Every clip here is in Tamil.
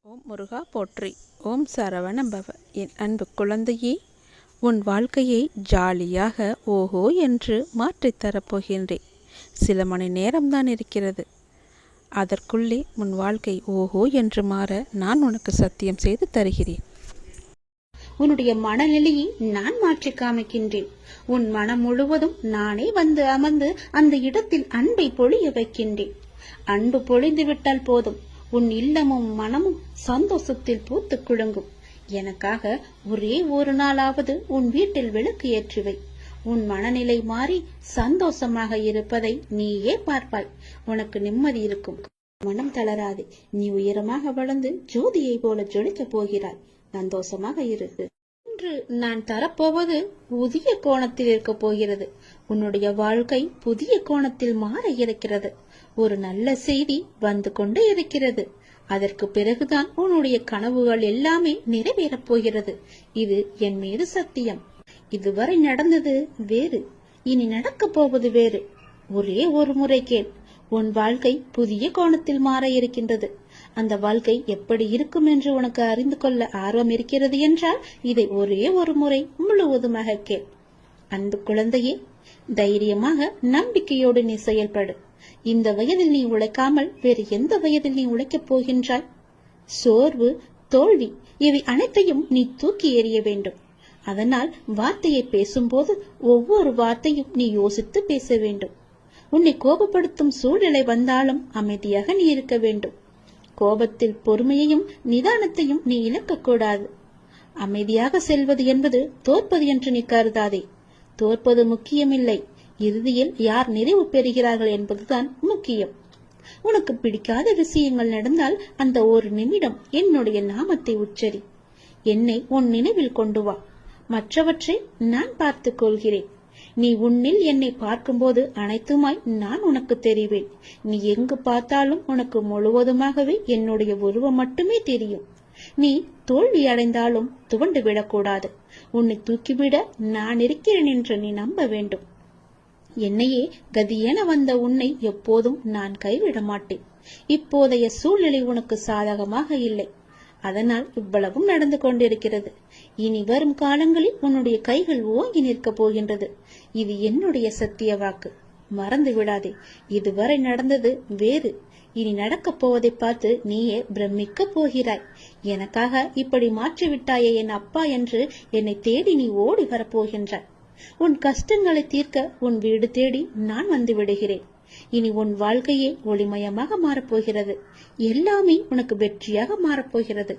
ஓம் முருகா போற்றி. ஓம் சரவண பவ. என் அன்பு குழந்தையே, உன் வாழ்க்கையை ஜாலியாக ஓஹோ என்று மாற்றித் தரப்போகின்றேன். சில மணி நேரம்தான் இருக்கிறது. அதற்குள்ளே உன் வாழ்க்கை ஓஹோ என்று மாற நான் உனக்கு சத்தியம் செய்து தருகிறேன். உன்னுடைய மனநிலையை நான் மாற்றி காமிக்கின்றேன். உன் மனம் முழுவதும் நானே வந்து அமர்ந்து அந்த இடத்தில் அன்பை பொழிய வைக்கின்றேன். அன்பு பொழிந்து விட்டால் போதும், உன் இல்லமும் மனமும் சந்தோஷத்தில் பூத்து குலுங்கும். எனக்காக ஒரே ஒரு நாளாவது உன் வீட்டில் விளக்கு ஏற்றுவை. உன் மனநிலை மாறி சந்தோஷமாக இருப்பதை நீயே பார்ப்பாய். உனக்கு நிம்மதி இருக்கும். மனம் தளராது. நீ உயரமாக வளர்ந்து ஜோதியை போல ஜொலிக்கப் போகிறாய். சந்தோஷமாக இருக்கு. இன்று நான் தரப்போவது புதிய கோணத்தில் இருக்க போகிறது. உன்னுடைய வாழ்க்கை புதிய கோணத்தில் மாற இருக்கிறது. ஒரு நல்ல செய்தி வந்து கொண்டே இருக்கிறது. அதற்கு பிறகுதான் உன்னுடைய கனவுகள் எல்லாமே நிறைவேறப் போகிறது. இது என் மீது சத்தியம். இதுவரை நடந்தது வேறு, இனி நடக்கப் போவது வேறு. ஒரே ஒரு முறை கேள். உன் வாழ்க்கை புதிய கோணத்தில் மாற இருக்கின்றது. அந்த வாழ்க்கை எப்படி இருக்கும் என்று உனக்கு அறிந்து கொள்ள ஆர்வம் இருக்கிறது என்றால் இதை ஒரே ஒரு முறை முழுவதுமாக கேள். அன்பு குழந்தையே, தைரியமாக நம்பிக்கையோடு நீ செயல்படு. இந்த வயதில் நீ உழைக்காமல் வேறு எந்த வயதில் நீ உழைக்கப் போகின்றாய்? சோர்வு, தோல்வி இவை அனைத்தையும் நீ தூக்கி எறிய வேண்டும். அதனால் வார்த்தையை பேசும்போது ஒவ்வொரு வார்த்தையும் நீ யோசித்து பேச வேண்டும். உன்னை கோபப்படுத்தும் சூழ்நிலை வந்தாலும் அமைதியாக நீ இருக்க வேண்டும். கோபத்தில் பொறுமையையும் நிதானத்தையும் நீ இழக்கக்கூடாது. அமைதியாக செல்வது என்பது தோற்பது என்று நீ கருதாதே. தோற்பது முக்கியமில்லை, இறுதியில் யார் நிறைவு பெறுகிறார்கள் என்பதுதான் முக்கியம். உனக்கு பிடிக்காத விஷயங்கள் நடந்தால் அந்த ஒரு நிமிடம் என்னுடைய நாமத்தை உச்சரி. என்னை உன் நினைவில் கொண்டு வா. மற்றவற்றை நான் பார்த்துக் கொள்கிறேன். நீ உன்னில் என்னை பார்க்கும்போது அனைத்துமாய் நான் உனக்கு தெரிவேன். நீ எங்கு பார்த்தாலும் உனக்கு முழுவதுமாகவே என்னுடைய உருவம் மட்டுமே தெரியும். நீ தோல்வி அடைந்தாலும் துவண்டு விடக்கூடாது. உன்னை தூக்கிவிட நான் இருக்கிறேன் என்று நீ நம்ப வேண்டும். என்னையே கதியென வந்த உன்னை எப்போதும் நான் கைவிட மாட்டேன். இப்போதைய சூழ்நிலை உனக்கு சாதகமாக இல்லை. அதனால் இவ்வளவும் நடந்து கொண்டிருக்கிறது. இனி வரும் காலங்களில் உன்னுடைய கைகள் ஓங்கி நிற்கப் போகின்றது. இது என்னுடைய சத்திய வாக்கு. மறந்து விடாதே. இதுவரை நடந்தது வேறு, இனி நடக்கப் போவதை பார்த்து நீயே பிரமிக்க போகிறாய். எனக்காக இப்படி மாற்றிவிட்டாயே என் அப்பா என்று என்னை தேடி நீ ஓடி வரப்போகின்றாய். உன் கஷ்டங்களை தீர்க்க உன் வீடு தேடி நான் வந்து விடுகிறேன். இனி உன் வாழ்க்கையே ஒளிமயமாக மாறப்போகிறது. எல்லாமே உனக்கு வெற்றியாக மாறப்போகிறது.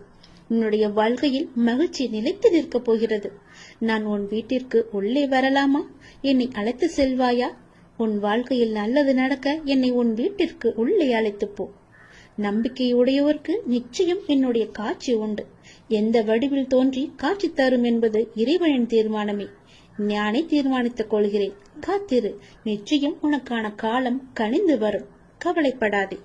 உன்னுடைய வாழ்க்கையில் மகிழ்ச்சி நிலைத்து நிற்கப் போகிறது. நான் உன் வீட்டிற்கு உள்ளே வரலாமா? என்னை அழைத்து செல்வாயா? உன் வாழ்க்கையில் நல்லது நடக்க என்னை உன் வீட்டிற்கு உள்ளே அழைத்து போ. நம்பிக்கையுடையவருக்கு நிச்சயம் என்னுடைய காட்சி உண்டு. எந்த வடிவில் தோன்றி காட்சி தரும் என்பது இறைவனின் தீர்மானமே. ஞானே தீர்மானித்துக் கொள்கிறேன். காத்திரு. நிச்சயம் உனக்கான காலம் கனிந்து வரும். கவலைப்படாதே.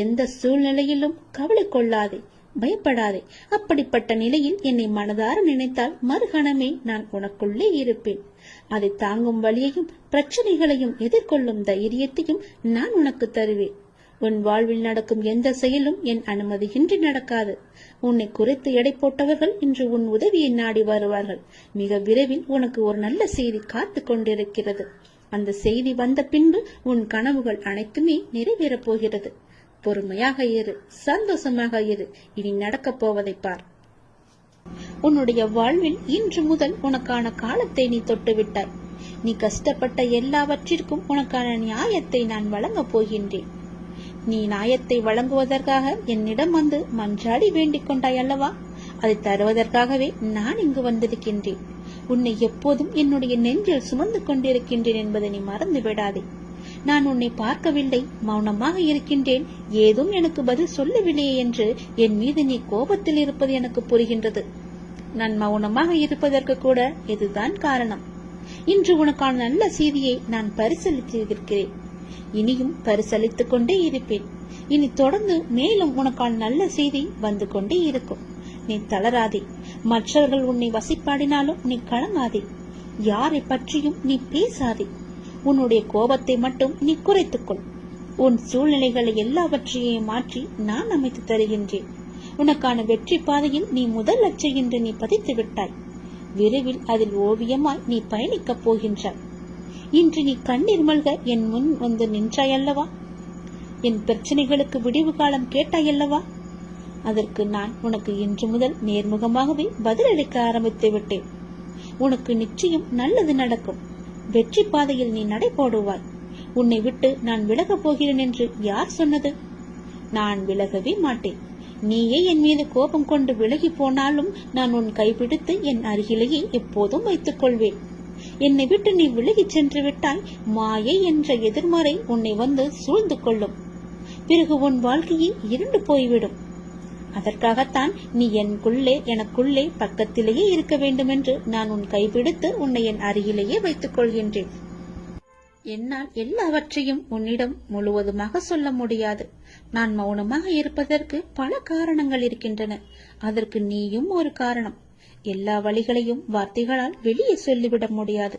எந்த சூழ்நிலையிலும் கவலை கொள்ளாதே, பயப்படாதே. அப்படிப்பட்ட நிலையில் என்னை மனதார நினைத்தால் மறுகணமே நான் உனக்குள்ளே இருப்பேன். அதை தாங்கும் வழியையும் பிரச்சனைகளையும் எதிர்கொள்ளும் தைரியத்தையும் நான் உனக்கு தருவேன். உன் வாழ்வில் நடக்கும் எந்த செயலும் என் அனுமதியின்றி நடக்காது. உன்னை குறைத்து எடை போட்டவர்கள் இன்று உன் உதவியை நாடி வருவார்கள். மிக விரைவில் உனக்கு ஒரு நல்ல செய்தி காத்து கொண்டிருக்கிறது. அந்த செய்தி வந்த பின்பு உன் கனவுகள் அனைத்துமே நிறைவேறப் போகிறது. பொறுமையாக இரு, சந்தோஷமாக இரு. இனி நடக்கப் போவதை பார். உன்னுடைய வாழ்வில் இன்று முதல் உனக்கான காலத்தை நீ தொட்டுவிட்டாய். நீ கஷ்டப்பட்ட எல்லாவற்றிற்கும் உனக்கான நியாயத்தை நான் வழங்கப் போகின்றேன். நீ நியாயத்தை வழங்குவதற்காக என்னிடம் வந்து மன்றாடி வேண்டிக் கொண்டாய் அல்லவா? அதை தருவதற்காகவே நான் இங்கு வந்திருக்கின்றேன். உன்னை எப்போதும் என்னுடைய நெஞ்சில் சுமந்து கொண்டிருக்கின்றேன் என்பதை நீ மறந்து விடாதே. நான் உன்னை பார்க்கவில்லை, மௌனமாக இருக்கின்றேன், ஏதும் எனக்கு பதில் சொல்லவில்லையே என்று என் மீது நீ கோபத்தில் இருப்பது எனக்கு புரிகின்றது. நான் மௌனமாக இருப்பதற்கு கூட இதுதான் காரணம். இன்று உனக்கான நல்ல செய்தியை நான் பரிசீலித்திருக்கிறேன். இனியும் பரிசளித்துக் கொண்டே இருப்பேன். இனி தொடர்ந்து மேலும் உனக்கான நல்ல செய்தி வந்து கொண்டே இருக்கும். நீ தளராதே. மற்றவர்கள் உன்னை வசிப்பாடினாலும் நீ கலங்காதே. யாரை பற்றியும் நீ பேசாதே. உன்னுடைய கோபத்தை மட்டும் நீ குறைத்துக்கொள். உன் சூழ்நிலைகளை எல்லாவற்றையும் மாற்றி நான் அமைத்து தருகின்றேன். உனக்கான வெற்றி பாதையில் நீ முதல் அச்சை என்று நீ பதித்து விட்டாய். விரைவில் அதில் ஓவியமாய் நீ பயணிக்கப் போகின்றாய். இன்று நீ கண்ணீர் மல்க என் முன் வந்து நின்றாயல்லவா? என் பிரச்சனைகளுக்கு விடிவு காலம் கேட்டாயல்லவா? அதற்கு நான் உனக்கு இன்று முதல் நேர்முகமாகவே பதிலளிக்க ஆரம்பித்து விட்டேன். உனக்கு நிச்சயம் நல்லது நடக்கும். வெற்றி பாதையில் நீ நடை போடுவாய். உன்னை விட்டு நான் விலகப் போகிறேன் என்று யார் சொன்னது? நான் விலகவே மாட்டேன். நீயே என் மீது கோபம் கொண்டு விலகி போனாலும் நான் உன் கைப்பிடித்து என் அருகிலேயே எப்போதும் வைத்துக் கொள்வேன். என்னை விட்டு நீ விலகிச் சென்று விட்டாய், மாயை என்ற எதிர்மறை உன்னை வந்து சூழ்ந்து கொள்ளும். பிறகு உன் வாழ்க்கையை இருண்டு போய்விடும். அதற்காகத்தான் நீ எனக்குள்ளே பக்கத்திலேயே இருக்க வேண்டும் என்று நான் உன் கைப்பிடித்து உன்னை என் அருகிலேயே வைத்துக் கொள்கின்றேன். என்னால் எல்லாவற்றையும் உன்னிடம் முழுவதுமாக சொல்ல முடியாது. நான் மௌனமாக இருப்பதற்கு பல காரணங்கள் இருக்கின்றன. அதற்கு நீயும் ஒரு காரணம். எல்லா வழிகளையும் வார்த்தைகளால் வெளியே சொல்லிவிட முடியாது.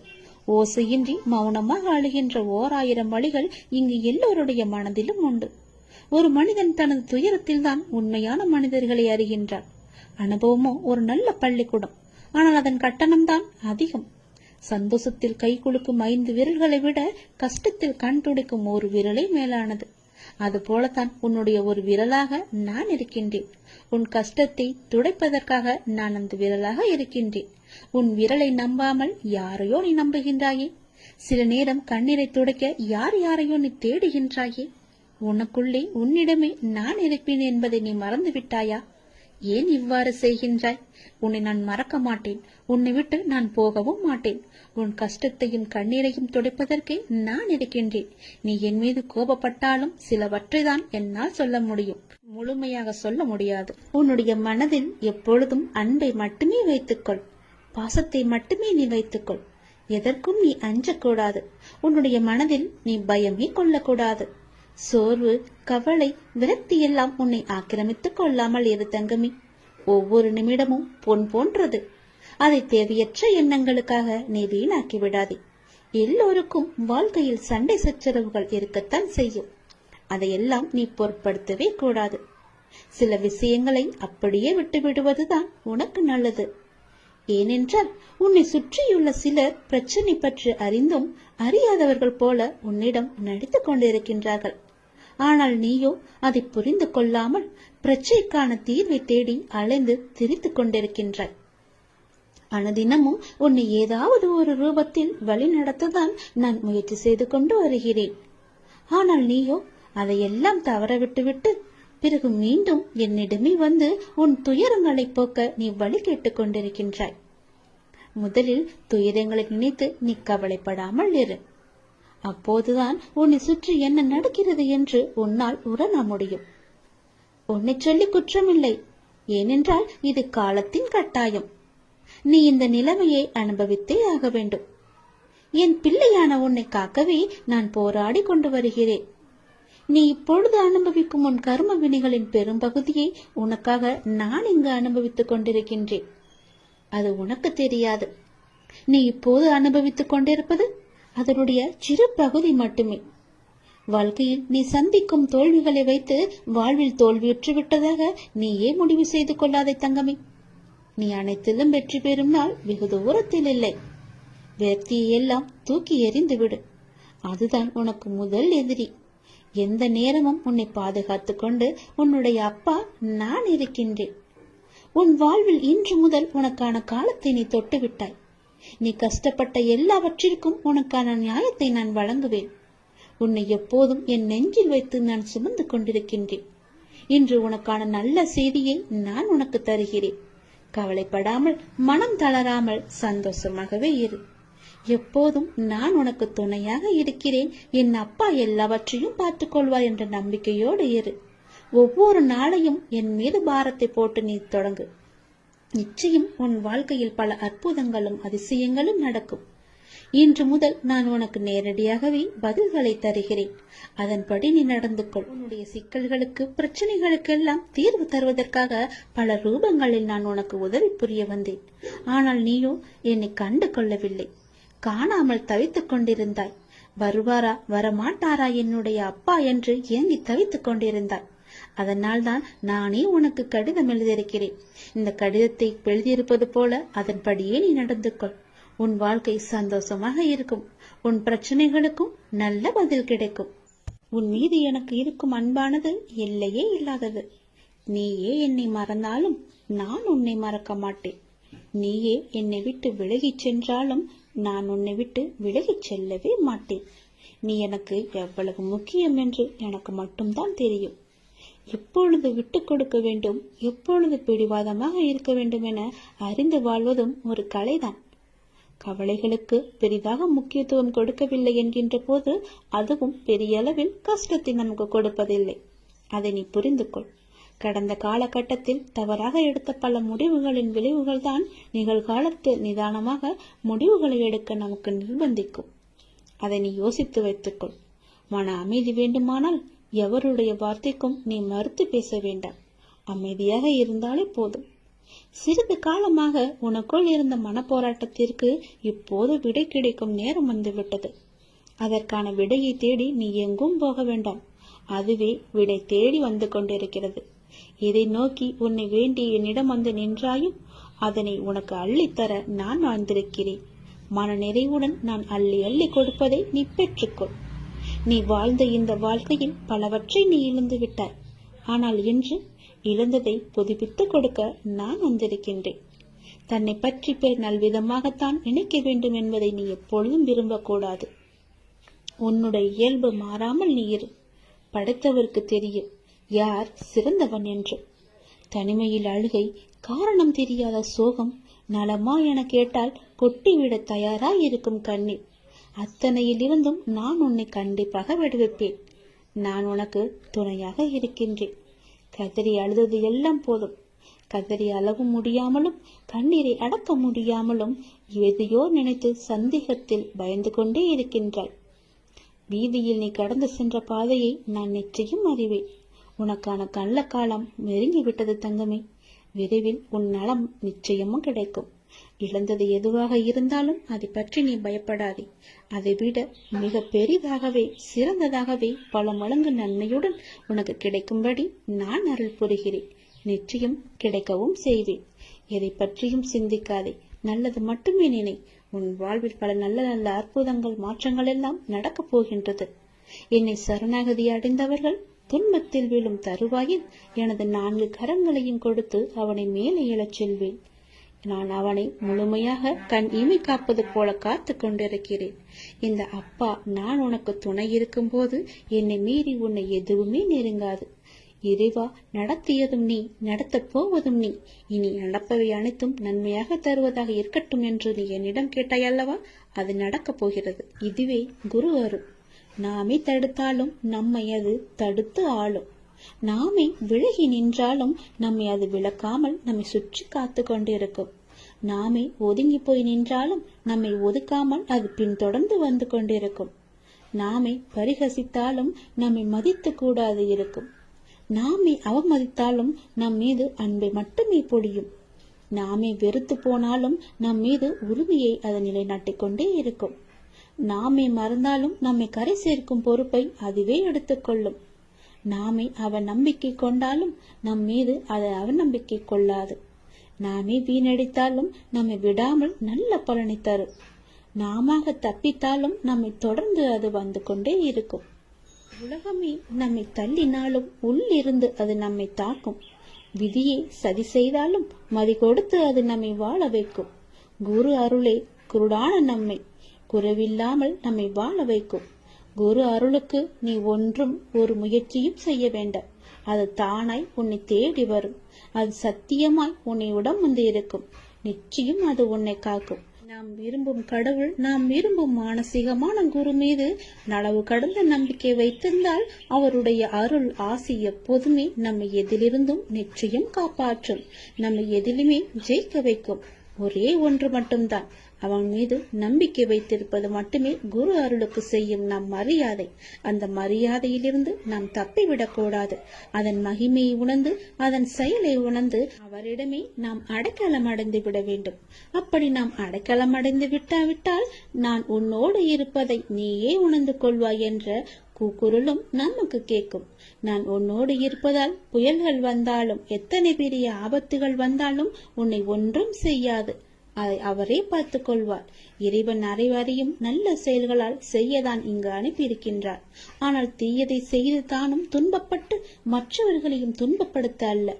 ஓசையின்றி மௌனமாக அழுகின்ற 1000 வழிகள் இங்கு எல்லோருடைய மனதிலும் உண்டு. ஒரு மனிதன் தனது துயரத்தில் தான் உண்மையான மனிதர்களை அறிகின்றான். அனுபவமோ ஒரு நல்ல பள்ளிக்கூடம். ஆனால் அதன் கட்டணம்தான் அதிகம். சந்தோஷத்தில் கை குலுக்கும் 5 விரல்களை விட கஷ்டத்தில் கண் துடைக்கும் ஒரு விரலே மேலானது. அது போலத்தான் உன்னுடைய ஒரு விரலாக நான் இருக்கின்றேன். உன் கஷ்டத்தை துடைப்பதற்காக நான் அந்த விரலாக இருக்கின்றேன். உன் விரலை நம்பாமல் யாரையோ நீ நம்புகின்றாயே. சில நேரம் கண்ணீரை துடைக்க யாரையோ நீ தேடுகின்றாயே. உனக்குள்ளே உன்னிடமே நான் இருப்பேன் என்பதை நீ மறந்து விட்டாயா? ஏன் இவ்வாறு செய்கின்றாய்? உன்னை நான் மறக்க மாட்டேன். உன்னை விட்டு நான் போகவும் மாட்டேன். உன் கஷ்டத்தையும் கண்ணீரையும் துடைப்பதற்கே நான் இருக்கின்றேன். நீ என் மீது கோபப்பட்டாலும் சிலவற்றைதான் என்னால் சொல்ல முடியும், முழுமையாக சொல்ல முடியாது. உன்னுடைய மனதில் எப்பொழுதும் அன்பை மட்டுமே வைத்துக்கொள். பாசத்தை மட்டுமே நீ வைத்துக்கொள். எதற்கும் நீ அஞ்சக்கூடாது. உன்னுடைய மனதில் நீ பயமே கொள்ளக்கூடாது. சோர்வு, கவலை, விரக்தி எல்லாம் உன்னை ஆக்கிரமித்துக் கொள்ளாமல் இரு தங்கமி. ஒவ்வொரு நிமிடமும் பொன் போன்றது. அதை தேவையற்ற எண்ணங்களுக்காக நீ வீணாக்கி விடாதே. எல்லோருக்கும் வாழ்க்கையில் சண்டை சச்சரவுகள் இருக்கத்தான் செய்யும். அதையெல்லாம் நீ பொருட்படுத்தவே கூடாது. சில விஷயங்களை அப்படியே விட்டு விடுவதுதான் உனக்கு நல்லது. ஏனென்றால் உன்னை சுற்றியுள்ள சிலர் பிரச்சனை பற்றி அறிந்தும் அறியாதவர்கள் போல உன்னிடம் நடித்துக் கொண்டிருக்கின்றார்கள். ஆனால் நீயோ அதை புரிந்து கொள்ளாமல் பிரச்சனைக்கான தீர்வை தேடி அலைந்து திரித்துக் கொண்டிருக்கின்றாய். அனுதினமும் உன்னை ஏதாவது ஒரு ரூபத்தில் வழி நடத்ததான் நான் முயற்சி செய்து கொண்டு வருகிறேன். ஆனால் நீயோ அதையெல்லாம் தவற விட்டுவிட்டு பிறகு மீண்டும் என்னிடமே வந்து உன் துயரங்களை போக்க நீ வழி கேட்டுக் கொண்டிருக்கின்றாய். முதலில் துயரங்களை நினைத்து நீ கவலைப்படாமல் இரு. அப்போதுதான் உன்னை சுற்றி என்ன நடக்கிறது என்று உன்னால் உணர முடியும். உன்னை சொல்லி குற்றமில்லை. ஏனென்றால் இது காலத்தின் கட்டாயம். நீ இந்த நிலைமையை அனுபவித்தே ஆக வேண்டும். என் பிள்ளையான உன்னை காக்கவே நான் போராடி கொண்டு வருகிறேன். நீ இப்பொழுது அனுபவிக்கும் உன் கர்ம வினைகளின் பெரும்பகுதியை உனக்காக நான் இங்கு அனுபவித்துக் கொண்டிருக்கின்றேன். அது உனக்கு தெரியாது. நீ இப்போது அனுபவித்துக் கொண்டிருப்பது அதனுடைய சிறு பகுதி மட்டுமே. வாழ்க்கையில் நீ சந்திக்கும் தோல்விகளை வைத்து வாழ்வில் தோல்வியுற்று விட்டதாக நீயே முடிவு செய்து கொள்ளாதே தங்கமே. நீ அனைத்திலும் வெற்றி பெறும் நாள் வெகு தூரத்தில் இல்லை. விரக்தியை எல்லாம் தூக்கி எறிந்து விடு. அதுதான் உனக்கு முதல் எதிரி. எந்த நேரமும் உன்னை பாதுகாத்துக் கொண்டு உன்னுடைய அப்பா நான் இருக்கின்றேன். உன் வாழ்வில் இன்று முதல் உனக்கான காலத்தை நீ தொட்டு விட்டாய். நீ கஷ்டப்பட்ட எல்லாவற்றிற்கும் உனக்கான நியாயத்தை நான் வழங்குவேன். உன்னை எப்போதும் என் நெஞ்சில் வைத்து நான் சுமந்து கொண்டிருக்கின்றேன். இன்று உனக்கான நல்ல செய்தியை நான் உனக்கு தருகிறேன். கவலைப்படாமல், மனம் தளராமல் சந்தோஷமாகவே இரு. எப்போதும் நான் உனக்கு துணையாக இருக்கிறேன். என் அப்பா எல்லாவற்றையும் பார்த்துக் கொள்வார் என்ற நம்பிக்கையோடு இரு. ஒவ்வொரு நாளையும் என் மீது பாரத்தை போட்டு நீ தொடங்கு. நிச்சயம் உன் வாழ்க்கையில் பல அற்புதங்களும் அதிசயங்களும் நடக்கும். இன்று முதல் நான் உனக்கு நேரடியாகவே பதில்களை தருகிறேன். அதன்படி நீ நடந்து கொள். உன்னுடைய சிக்கல்களுக்கு, பிரச்சனைகளுக்கெல்லாம் தீர்வு தருவதற்காக பல ரூபங்களில் நான் உனக்கு உதவி புரிய வந்தேன். ஆனால் நீயோ என்னை கண்டு கொள்ளவில்லை. காணாமல் தவித்துக் கொண்டிருந்தாய். வருவாரா வரமாட்டாரா என்னுடைய அப்பா என்று ஏங்கி தவித்துக் கொண்டிருந்தாய். அதனால்தான் நானே உனக்கு கடிதம் எழுதியிருக்கிறேன். இந்த கடிதத்தை எழுதியிருப்பது போல அதன்படியே நீ நடந்து கொள். உன் வாழ்க்கை சந்தோஷமாக இருக்கும். உன் பிரச்சனைகளுக்கும் நல்ல பதில் கிடைக்கும். உன் மீது எனக்கு இருக்கும் அன்பானது எல்லையே இல்லாதது. நீயே என்னை மறந்தாலும் நான் உன்னை மறக்க மாட்டேன். நீயே என்னை விட்டு விலகிச் சென்றாலும் நான் உன்னை விட்டு விலகிச் செல்லவே மாட்டேன். நீ எனக்கு எவ்வளவு முக்கியம் என்று எனக்கு மட்டும்தான் தெரியும். எப்பொழுது விட்டு கொடுக்க வேண்டும், எப்பொழுது பிடிவாதமாக இருக்க வேண்டும் என அறிந்து வாழ்வதும் ஒரு கலைதான். கவலைகளுக்கு பெரிதாக முக்கியத்துவம் கொடுக்கவில்லை என்கின்ற போது அதுவும் பெரிய அளவில் கஷ்டத்தை நமக்கு கொடுப்பதில்லை. அதை நீ புரிந்து கொள். கடந்த காலகட்டத்தில் தவறாக எடுத்த பல முடிவுகளின் விளைவுகள் தான் நிகழ்காலத்தில் நிதானமாக முடிவுகளை எடுக்க நமக்கு நிர்பந்திக்கும். அதை நீ யோசித்து வைத்துக்கொள். மன அமைதி வேண்டுமானால் எவருடைய வார்த்தைக்கும் நீ மறுத்து பேச வேண்டாம். அமைதியாக இருந்தாலே போதும். சிறிது காலமாக உனக்குள் இருந்த மனப்போராட்டத்திற்கு இப்போது விடை கிடைக்கும் நேரம் வந்துவிட்டது. அதற்கான விடையை தேடி நீ எங்கும் போக வேண்டாம். அதுவே விடை தேடி வந்து கொண்டிருக்கிறது. இதை நோக்கி உன்னை வேண்டி என்னிடம் வந்து நின்றாயும் அதனை உனக்கு அள்ளித்தர நான் வாழ்ந்திருக்கிறேன். மன நிறைவுடன் நான் அள்ளி அள்ளி கொடுப்பதை நீ பெற்றுக்கொள். நீ வாழ்ந்த இந்த வாழ்க்கையில் பலவற்றை நீ இழந்து விட்டாய். ஆனால் இன்று இழந்ததை புதுப்பித்துக் கொடுக்க நான் வந்திருக்கின்றேன். தன்னை பற்றி பேர் நல்விதமாகத்தான் நினைக்க வேண்டும் என்பதை நீ எப்பொழுதும் விரும்பக்கூடாது. உன்னுடைய இயல்பு மாறாமல் நீ இரு. படைத்தவருக்கு தெரியும் யார் சிறந்தவன் என்று. தனிமையில் அழுகை, காரணம் தெரியாத சோகம், நலமா என கேட்டால் கொட்டிவிட தயாராய் இருக்கும் கண்ணீர், அத்தனையிலிருந்தும் நான் உன்னை கண்டிப்பாக விடுவிப்பேன். நான் உனக்கு துணையாக இருக்கின்றேன். கதறி அழுதது எல்லாம் போதும். கதறி அளவு முடியாமலும் கண்ணீரை அடக்க முடியாமலும் எதையோ நினைத்து சந்தேகத்தில் பயந்து கொண்டே இருக்கின்றாய். வீதியில் நீ கடந்து சென்ற பாதையை நான் நிச்சயம் அறிவேன். உனக்கான கள்ள காலம் நெருங்கிவிட்டது தங்கமே. விரைவில் உன் நலம் நிச்சயமும் கிடைக்கும். இழந்தது எதுவாக இருந்தாலும் அதை பற்றி நீ பயப்படாதே. அதை விட மிக பெரிதாகவே சிறந்ததாகவே பல மடங்கு நன்மையுடன் உனக்கு கிடைக்கும்படி நான் அருள் புரிகிறேன். நிச்சயம் கிடைக்கவும் செய்வேன். எதை பற்றியும் சிந்திக்காதே. நல்லது மட்டுமே நினை. உன் வாழ்வில் பல நல்ல நல்ல அற்புதங்கள் மாற்றங்கள் எல்லாம் நடக்கப் போகின்றது. என்னை சரணாகதி அடைந்தவர்கள் துன்பத்தில் விழும் தருவாயில் எனது 4 கரங்களையும் கொடுத்து அவனை மேலே எழச் செல்வேன். நான் அவனை முழுமையாக கண் இமை காப்பது போல காத்து கொண்டிருக்கிறேன். இந்த அப்பா நான் உனக்கு துணை இருக்கும் போது என்னை மீறி உன்னை எதுவுமே நெருங்காது. இறைவா, நடத்தியதும் நீ, நடத்தப் போவதும் நீ. இனி நடப்பவை அனைத்தும் நன்மையாக தருவதாக இருக்கட்டும் என்று நீ என்னிடம் கேட்டாய் அல்லவா? அது நடக்கப் போகிறது. இதுவே குரு அருள். நாமே தடுத்தாலும் நம்மை அது தடுத்து ஆளும். நாமே விலகி நின்றாலும் நம்மை அது விலக்காமல் நம்மை சுற்றி காத்து கொண்டிருக்கும். நாமே ஒதுங்கி போய் நின்றாலும் நம்மை ஒதுக்காமல் அது பின்தொடர்ந்து வந்து கொண்டிருக்கும். நாமே பரிகசித்தாலும் நம்மை மதித்து கூடாது இருக்கும். நாமே அவமதித்தாலும் நம் மீது அன்பை மட்டுமே பொழியும். நாமே வெறுத்து போனாலும் நம் மீது உரிமையை அது நிலைநாட்டிக் கொண்டே இருக்கும். நாமே மறந்தாலும் நம்மை கரை சேர்க்கும் பொறுப்பை அதுவே எடுத்துக்கொள்ளும். நாமே அவன் நம்பிக்கை கொண்டாலும் நம் மீது அதை அவநம்பிக்கை கொள்ளாது. நாமே வீணடித்தாலும் நம்மை விடாமல் நல்ல பலனை தரும். நாம தப்பித்தாலும் நம்மை தொடர்ந்து அது வந்து கொண்டே இருக்கும். உலகமே நம்மை தள்ளினாலும் உள்ளிருந்து அது நம்மை தாக்கும். விதியை சதி செய்தாலும் மதி கொடுத்து அது நம்மை வாழ வைக்கும். குரு அருளே குருடான நம்மை குறைவில்லாமல் நம்மை வாழ வைக்கும். குரு அருளுக்கு நீ ஒன்றும் ஒரு முயற்சியும் செய்ய வேண்டாம். அது தானாய் உன்னை தேடி வரும். அது சத்தியமாய் உன்னை உடம் வந்து இருக்கும். நிச்சயம் அது உன்னை காக்கும். நாம் விரும்பும் கடவுள், நாம் விரும்பும் மானசீகமான குரு மீது அளவு கடந்த நம்பிக்கை வைத்திருந்தால் அவருடைய அருள் ஆசி எப்போதுமே நம்மை எதிலிருந்தும் நிச்சயம் காப்பாற்றும். நம்மை எதிலுமே ஜெயிக்க வைக்கும். ஒரே ஒன்று மட்டும்தான், அவன் மீது நம்பிக்கை வைத்திருப்பது மட்டுமே குரு அருளுக்கு செய்யும் நம் மரியாதை. அந்த மரியாதையிலிருந்து நாம் தப்பிவிடக்கூடாது. அதன் மகிமையை உணர்ந்து அதன் செயலை உணர்ந்து அவரிடமே நாம் அடைக்கலம் அடைந்து விட வேண்டும். அப்படி நாம் அடைக்கலம் அடைந்து விட்டால் நான் உன்னோடு இருப்பதை நீயே உணர்ந்து கொள்வாய் என்ற கூக்குரலும் நமக்கு கேட்கும். நான் உன்னோடு இருப்பதால் புயல்கள் வந்தாலும் எத்தனை பெரிய ஆபத்துகள் வந்தாலும் உன்னை ஒன்றும் செய்யாது. அதை அவரே பார்த்துக் கொள்வார். இறைவன் அனைவரையும் நல்ல செயல்களால் செய்யதான் இங்கு அனுப்பியிருக்கின்றார். ஆனால் தீயதை செய்து தானும் துன்பப்பட்டு மற்றவர்களையும் துன்பப்படுத்த அல்ல.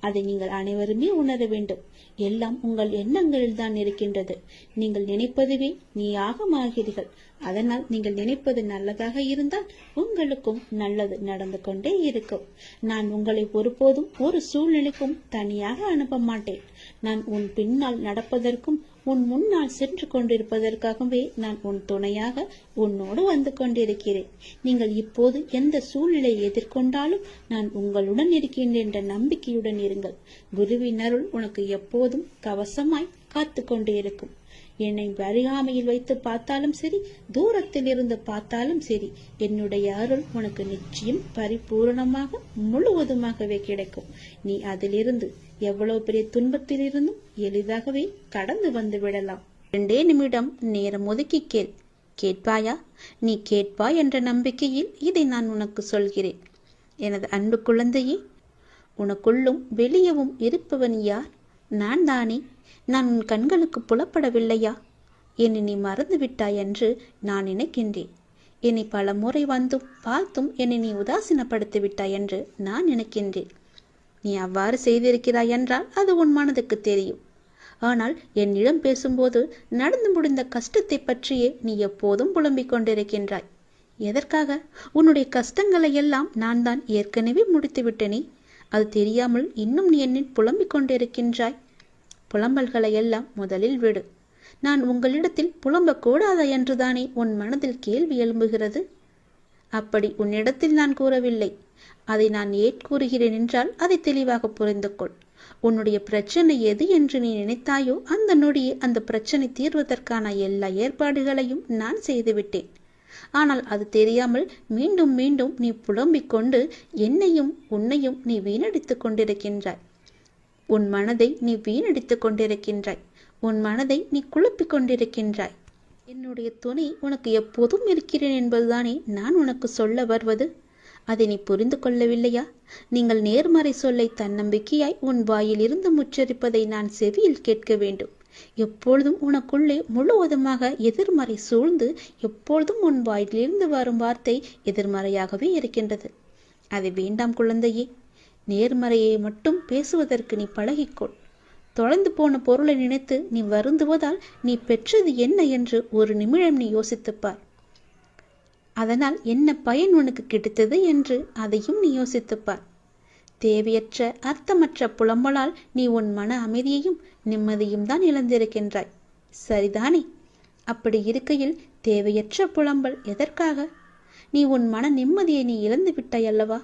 அதை நீங்கள் அனைவருமே உணர வேண்டும். எல்லாம் உங்கள் எண்ணங்களில் தான் இருக்கின்றது. நீங்கள் நினைப்பதுவே நீயாக மாகிறீர்கள். அதனால் நீங்கள் நினைப்பது நல்லதாக இருந்தால் உங்களுக்கும் நல்லது நடந்து கொண்டே இருக்கும். நான் உங்களை ஒருபோதும் ஒரு சூழ்நிலைக்கும் தனியாக அனுப்ப மாட்டேன். நான் உன் பின்னால் நடப்பதற்கும் உன் முன்னால் சென்று கொண்டிருப்பதற்காகவே நான் உன் துணையாக உன்னோடு வந்து கொண்டிருக்கிறேன். நீங்கள் இப்போது எந்த சூழ்நிலையை எதிர்கொண்டாலும் நான் உங்களுடன் இருக்கின்றேன் என்ற நம்பிக்கையுடன் இருங்கள். குருவின் அருள் உனக்கு எப்போதும் கவசமாய் காத்து கொண்டு இருக்கும். என்னை அருகாமையில் வைத்து பார்த்தாலும் சரி, தூரத்தில் இருந்து பார்த்தாலும் சரி, என்னுடைய அருள் உனக்கு நிச்சயம் பரிபூரணமாக முழுவதுமாகவே கிடைக்கும். நீ அதிலிருந்து எவ்வளவு பெரிய துன்பத்தில் இருந்தும் எளிதாகவே கடந்து வந்து விடலாம். 2 நிமிடம் நேரம் ஒதுக்கி கேள். கேட்பாயா? நீ கேட்பாய் என்ற நம்பிக்கையில் இதை நான் உனக்கு சொல்கிறேன். எனது அன்பு குழந்தையே, உனக்குள்ளும் வெளியவும் இருப்பவன் யார்? நான் தானே. நான் உன் கண்களுக்கு புலப்படவில்லையா? என்னை நீ மறந்து விட்டாய் என்று நான் நினைக்கின்றேன். என்னை பல முறை வந்தும் பார்த்தும் என்னை நீ உதாசீனப்படுத்தி விட்டாய் என்று நான் நினைக்கின்றேன். நீ அவ்வாறு செய்திருக்கிறாய் என்றால் அது உன் மனதுக்கு தெரியும். ஆனால் என்னிடம் பேசும்போது நடந்து முடிந்த கஷ்டத்தை பற்றியே நீ எப்போதும் புலம்பிக் கொண்டிருக்கின்றாய். எதற்காக? உன்னுடைய கஷ்டங்களை எல்லாம் நான் தான் ஏற்கனவே முடித்து விட்டேனே. அது தெரியாமல் இன்னும் நீ என்னில் புலம்பிக் கொண்டிருக்கின்றாய். புலம்பல்களை எல்லாம் முதலில் விடு. நான் உங்களிடத்தில் புலம்பக்கூடாதா என்றுதானே உன் மனதில் கேள்வி எழும்புகிறது. அப்படி உன்னிடத்தில் நான் கூறவில்லை. அதை நான் ஏன் கூறுகிறேன் என்றால் அதை தெளிவாக புரிந்து கொள். உன்னுடைய பிரச்சனை எது என்று நீ நினைத்தாயோ அந்த நொடியே அந்த பிரச்சனை தீர்வதற்கான எல்லா ஏற்பாடுகளையும் நான் செய்துவிட்டேன். ஆனால் அது தெரியாமல் மீண்டும் மீண்டும் நீ புலம்பிக் கொண்டு என்னையும் உன்னையும் நீ வீணடித்துக் கொண்டிருக்கின்றாய். உன் மனதை நீ வீணடித்துக் கொண்டிருக்கின்றாய். உன் மனதை நீ குழப்பிக் கொண்டிருக்கின்றாய். என்னுடைய துணை உனக்கு எப்போதும் இருக்கிறேன் என்பதுதானே நான் உனக்கு சொல்ல வருவது. அதை நீ புரிந்து கொள்ளவில்லையா? நீங்கள் நேர்மறை சொல்லை தன்னம்பிக்கையாய் உன் வாயில் இருந்து முச்சரிப்பதை நான் செவியில் கேட்க வேண்டும். எப்பொழுதும் உனக்குள்ளே முழுவதுமாக எதிர்மறை சூழ்ந்து எப்பொழுதும் உன் வாயிலிருந்து வரும் வார்த்தை எதிர்மறையாகவே இருக்கின்றது. அது வேண்டாம் குழந்தையே. நேர்மறையை மட்டும் பேசுவதற்கு நீ பழகிக்கொள். தொலைந்து போன பொருளை நினைத்து நீ வருந்துவதால் நீ பெற்றது என்ன என்று ஒரு நிமிடம் நீ யோசித்துப்பார். அதனால் என்ன பயன் உனக்கு கிடைத்தது என்று அதையும் நீ யோசித்துப்பார். தேவையற்ற அர்த்தமற்ற புலம்பலால் நீ உன் மன அமைதியையும் நிம்மதியும் தான் இழந்திருக்கின்றாய். சரிதானே? அப்படி இருக்கையில் தேவையற்ற புலம்பல் எதற்காக? நீ உன் மன நிம்மதியை நீ இழந்து விட்டாய் அல்லவா?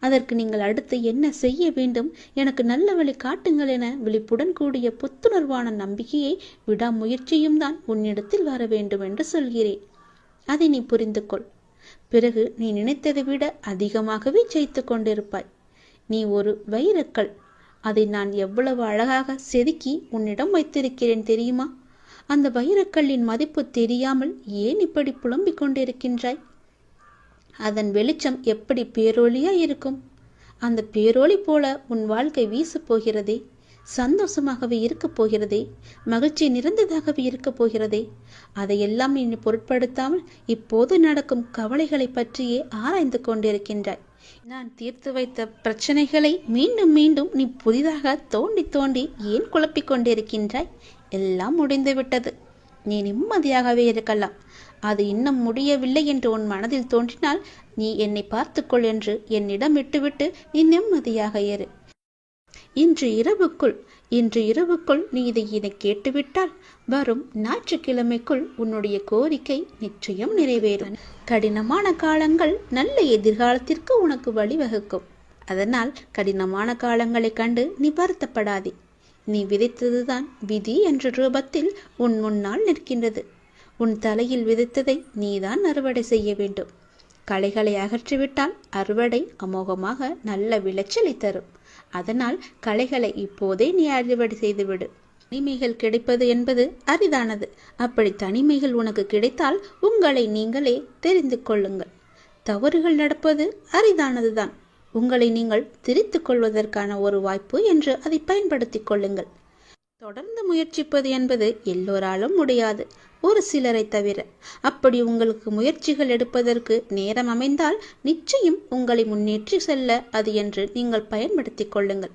அதற்கு நீங்கள் அடுத்து என்ன செய்ய வேண்டும், எனக்கு நல்ல வழி காட்டுங்கள் என விழிப்புடன் கூடிய புத்துணர்வான நம்பிக்கையை விடாமுயற்சியும் தான் உன்னிடத்தில் வர வேண்டும் என்று சொல்கிறேன். அதை நீ புரிந்து கொள். பிறகு நீ நினைத்ததை விட அதிகமாகவே ஜெயித்து கொண்டிருப்பாய். நீ ஒரு வைரக்கல். அதை நான் எவ்வளவு அழகாக செதுக்கி உன்னிடம் வைத்திருக்கிறேன் தெரியுமா? அந்த வைரக்கல்லின் மதிப்பு தெரியாமல் ஏன் இப்படி புலம்பிக் கொண்டிருக்கின்றாய்? அதன் வெளிச்சம் எப்படி பேரொளியாய் இருக்கும். அந்த பேரொளி போல உன் வாழ்க்கை வீசப் போகிறதே. சந்தோஷமாகவே இருக்கப் போகிறதே. மகிழ்ச்சி நிறைந்ததாகவே இருக்கப் போகிறதே. அதையெல்லாம் நீ பொருட்படுத்தாமல் இப்போது நடக்கும் கவலைகளை பற்றியே ஆராய்ந்து கொண்டிருக்கின்றாய். நான் தீர்த்து வைத்த பிரச்சனைகளை மீண்டும் மீண்டும் நீ புதிதாக தோண்டி தோண்டி ஏன் குழப்பிக் கொண்டிருக்கின்றாய்? எல்லாம் முடிந்துவிட்டது. நீ நிம்மதியாகவே இருக்கலாம். அது இன்னும் முடியவில்லை என்று உன் மனதில் தோன்றினால் நீ என்னை பார்த்துக்கொள் என்று என்னிடம் விட்டுவிட்டு நீ நிம்மதியாக இரு. இன்று இரவுக்குள் நீ இதை கேட்டுவிட்டால் வரும் ஞாயிற்றுக்கிழமைக்குள் உன்னுடைய கோரிக்கை நிச்சயம் நிறைவேறும். கடினமான காலங்கள் நல்ல எதிர்காலத்திற்கு உனக்கு வழிவகுக்கும். அதனால் கடினமான காலங்களை கண்டு நீ வருத்தப்படாதே. நீ விதைத்ததுதான் விதி என்ற ரூபத்தில் உன் முன்னால் நிற்கின்றது. உன் தலையில் விதைத்ததை நீதான் அறுவடை செய்ய வேண்டும். களைகளை அகற்றிவிட்டால் அறுவடை அமோகமாக நல்ல விளைச்சலை தரும். அதனால் களைகளை இப்போதே நீ அறுவடை செய்துவிடு. தனிமைகள் கிடைப்பது என்பது அரிதானது. அப்படி தனிமைகள் உனக்கு கிடைத்தால் உங்களை நீங்களே தெரிந்து கொள்ளுங்கள். தவறுகள் நடப்பது அரிதானதுதான். உங்களை நீங்கள் திரித்துக் கொள்வதற்கான ஒரு வாய்ப்பு என்று அதை பயன்படுத்திக் கொள்ளுங்கள். தொடர்ந்து முயற்சிப்பது என்பது எல்லோராலும் முடியாது, ஒரு சிலரை தவிர. அப்படி உங்களுக்கு முயற்சிகள் எடுப்பதற்கு நேரம் அமைந்தால் நிச்சயம் உங்களை முன்னேற்றி செல்ல அது என்று நீங்கள் பயன்படுத்திக் கொள்ளுங்கள்.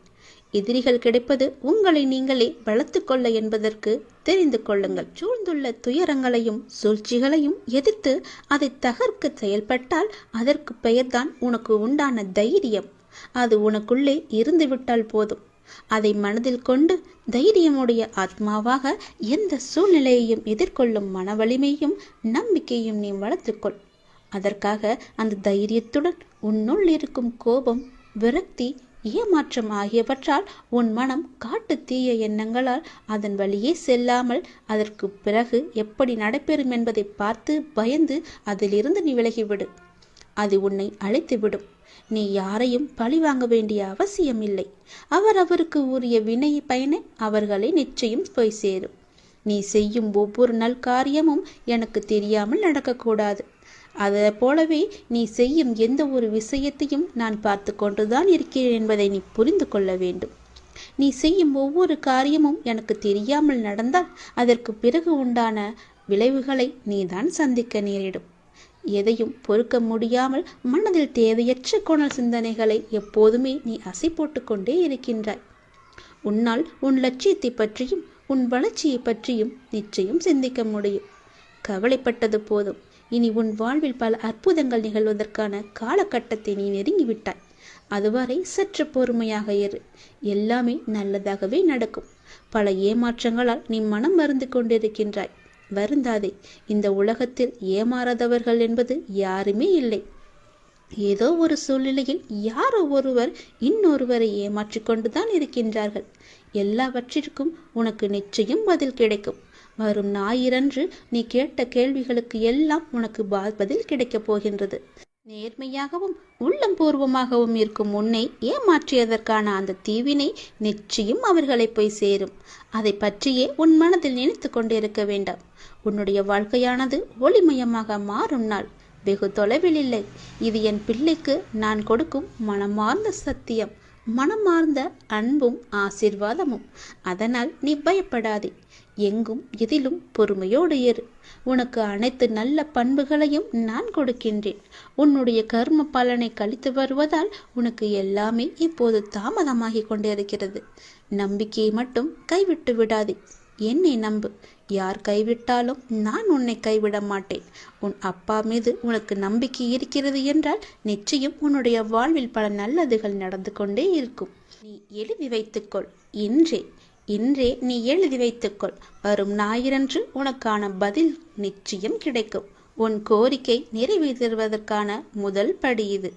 எதிரிகள் கிடைப்பது உங்களை நீங்களே வளர்த்து கொள்ள என்பதற்கு தெரிந்து கொள்ளுங்கள். சூழ்ந்துள்ள துயரங்களையும் சூழ்ச்சிகளையும் எதிர்த்து அதை தகர்க்க செயல்பட்டால் அதற்கு பெயர்தான் உனக்கு உண்டான தைரியம். அது உனக்குள்ளே இருந்துவிட்டால் போதும். அதை மனதில் கொண்டு தைரியமுடைய ஆத்மாவாக எந்த சூழ்நிலையையும் எதிர்கொள்ளும் மன வலிமையும் நம்பிக்கையும் நீ வளர்த்துக்கொள். அதற்காக அந்த தைரியத்துடன் உன்னுள் இருக்கும் கோபம், விரக்தி, ஏமாற்றம் ஆகியவற்றால் உன் மனம் காட்டு தீய எண்ணங்களால் அதன் வழியே செல்லாமல் அதற்கு பிறகு எப்படி நடைபெறும் என்பதை பார்த்து பயந்து அதிலிருந்து நீ விலகிவிடு. அது உன்னை அழைத்துவிடும். நீ யாரையும் பழி வாங்க வேண்டிய அவசியம் இல்லை. அவருக்கு உரிய வினை பயனை அவர்களை நிச்சயம் போய் சேரும். நீ செய்யும் ஒவ்வொரு நல் காரியமும் எனக்கு தெரியாமல் நடக்கக்கூடாது. அதை போலவே நீ செய்யும் எந்த ஒரு விஷயத்தையும் நான் பார்த்து கொண்டுதான் இருக்கிறேன் என்பதை நீ புரிந்து கொள்ள வேண்டும். நீ செய்யும் ஒவ்வொரு காரியமும் எனக்கு தெரியாமல் நடந்தால் அதற்கு பிறகு உண்டான விளைவுகளை நீதான் சந்திக்க நேரிடும். எதையும் பொறுக்க முடியாமல் மனதில் தேவையற்ற கோணல் சிந்தனைகளை எப்போதுமே நீ அசை போட்டு கொண்டே இருக்கின்றாய். உன்னால் உன் லட்சியத்தை பற்றியும் உன் வளர்ச்சியை பற்றியும் நிச்சயம் சிந்திக்க முடியும். கவலைப்பட்டது போதும். இனி உன் வாழ்வில் பல அற்புதங்கள் நிகழ்வதற்கான காலகட்டத்தை நீ நெருங்கிவிட்டாய். அதுவரை சற்று பொறுமையாக இரு. எல்லாமே நல்லதாகவே நடக்கும். பல ஏமாற்றங்களால் நீ மனம் மருந்து கொண்டிருக்கின்றாய். வருந்தாதே. இந்த உலகத்தில் ஏமாறாதவர்கள் என்பது யாருமே இல்லை. ஏதோ ஒரு சூழ்நிலையில் யாரோ ஒருவர் இன்னொருவரை ஏமாற்றிக் கொண்டுதான் இருக்கின்றார்கள். எல்லாவற்றிற்கும் உனக்கு நிச்சயம் பதில் கிடைக்கும். வரும் ஞாயிறன்று நீ கேட்ட கேள்விகளுக்கு எல்லாம் உனக்கு பதில் கிடைக்கப் போகின்றது. நேர்மையாகவும் உள்ளம் பூர்வமாகவும் இருக்கும் உன்னை ஏமாற்றியதற்கான அந்த தீவினை நிச்சயம் அவர்களை போய் சேரும். அதை பற்றியே உன் மனதில் நினைத்து கொண்டிருக்க வேண்டாம். உன்னுடைய வாழ்க்கையானது ஒளிமயமாக மாறும் நாள் வெகு தொலைவில் இல்லை. இது என் பிள்ளைக்கு நான் கொடுக்கும் மனமார்ந்த சத்தியம், மனமார்ந்த அன்பும் ஆசீர்வாதமும். அதனால் நீ பயப்படாதே. எங்கும் எதிலும் பொறுமையோடு இரு. உனக்கு அனைத்து நல்ல பண்புகளையும் நான் கொடுக்கின்றேன். உன்னுடைய கர்ம பலனை கழித்து வருவதால் உனக்கு எல்லாமே இப்போது தாமதமாகி கொண்டிருக்கிறது. நம்பிக்கையை மட்டும் கைவிட்டு விடாதே. என்னை நம்பு. யார் கைவிட்டாலும் நான் உன்னை கைவிட மாட்டேன். உன் அப்பா மீது உனக்கு நம்பிக்கை இருக்கிறது என்றால் நிச்சயம் உன்னுடைய வாழ்வில் பல நல்லதுகள் நடந்து கொண்டே இருக்கும். நீ எழுதி வைத்துக்கொள். இன்றே நீ எழுதி வைத்துக்கொள். வரும் ஞாயிறன்று உனக்கான பதில் நிச்சயம் கிடைக்கும். உன் கோரிக்கை நிறைவேற்றுவதற்கான முதல் படி இது.